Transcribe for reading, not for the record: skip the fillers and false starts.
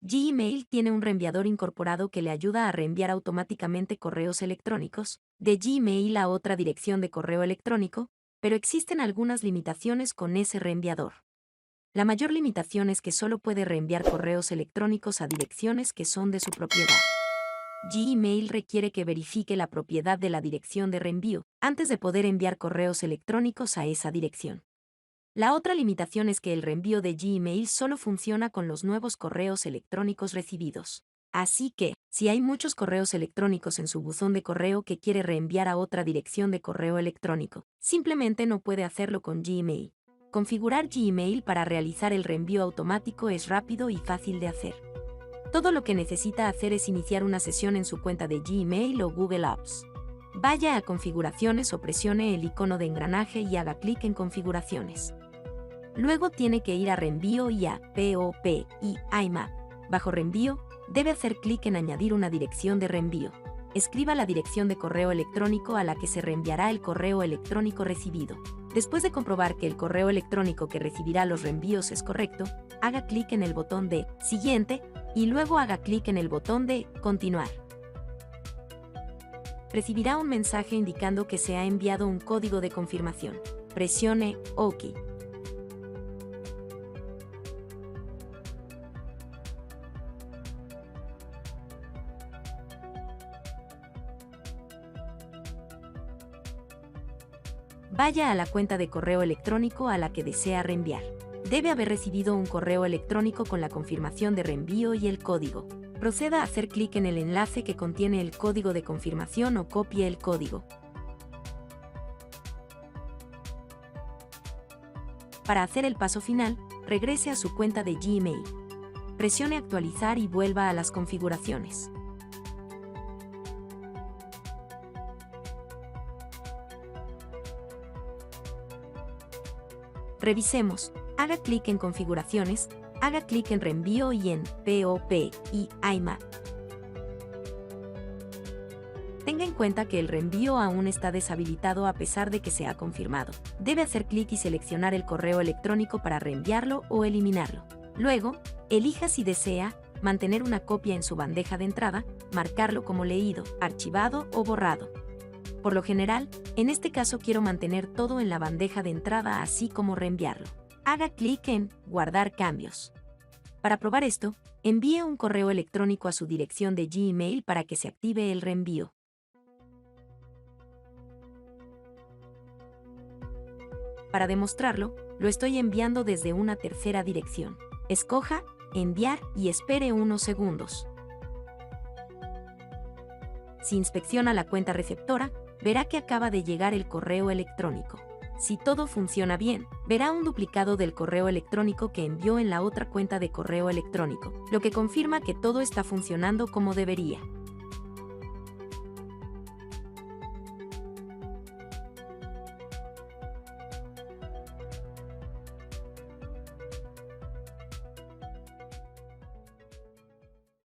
Gmail tiene un reenviador incorporado que le ayuda a reenviar automáticamente correos electrónicos de Gmail a otra dirección de correo electrónico, pero existen algunas limitaciones con ese reenviador. La mayor limitación es que solo puede reenviar correos electrónicos a direcciones que son de su propiedad. Gmail requiere que verifique la propiedad de la dirección de reenvío antes de poder enviar correos electrónicos a esa dirección. La otra limitación es que el reenvío de Gmail solo funciona con los nuevos correos electrónicos recibidos. Así que, si hay muchos correos electrónicos en su buzón de correo que quiere reenviar a otra dirección de correo electrónico, simplemente no puede hacerlo con Gmail. Configurar Gmail para realizar el reenvío automático es rápido y fácil de hacer. Todo lo que necesita hacer es iniciar una sesión en su cuenta de Gmail o Google Apps. Vaya a Configuraciones o presione el icono de engranaje y haga clic en Configuraciones. Luego tiene que ir a Reenvío y a POP y IMAP. Bajo Reenvío, debe hacer clic en Añadir una dirección de reenvío. Escriba la dirección de correo electrónico a la que se reenviará el correo electrónico recibido. Después de comprobar que el correo electrónico que recibirá los reenvíos es correcto, haga clic en el botón de Siguiente y luego haga clic en el botón de Continuar. Recibirá un mensaje indicando que se ha enviado un código de confirmación. Presione OK. Vaya a la cuenta de correo electrónico a la que desea reenviar. Debe haber recibido un correo electrónico con la confirmación de reenvío y el código. Proceda a hacer clic en el enlace que contiene el código de confirmación o copie el código. Para hacer el paso final, regrese a su cuenta de Gmail. Presione Actualizar y vuelva a las configuraciones. Revisemos. Haga clic en Configuraciones, haga clic en Reenvío y en POP y IMAP. Tenga en cuenta que el reenvío aún está deshabilitado a pesar de que se ha confirmado. Debe hacer clic y seleccionar el correo electrónico para reenviarlo o eliminarlo. Luego, elija si desea mantener una copia en su bandeja de entrada, marcarlo como leído, archivado o borrado. Por lo general, en este caso quiero mantener todo en la bandeja de entrada así como reenviarlo. Haga clic en Guardar cambios. Para probar esto, envíe un correo electrónico a su dirección de Gmail para que se active el reenvío. Para demostrarlo, lo estoy enviando desde una tercera dirección. Escoja Enviar y espere unos segundos. Si inspecciona la cuenta receptora, verá que acaba de llegar el correo electrónico. Si todo funciona bien, verá un duplicado del correo electrónico que envió en la otra cuenta de correo electrónico, lo que confirma que todo está funcionando como debería.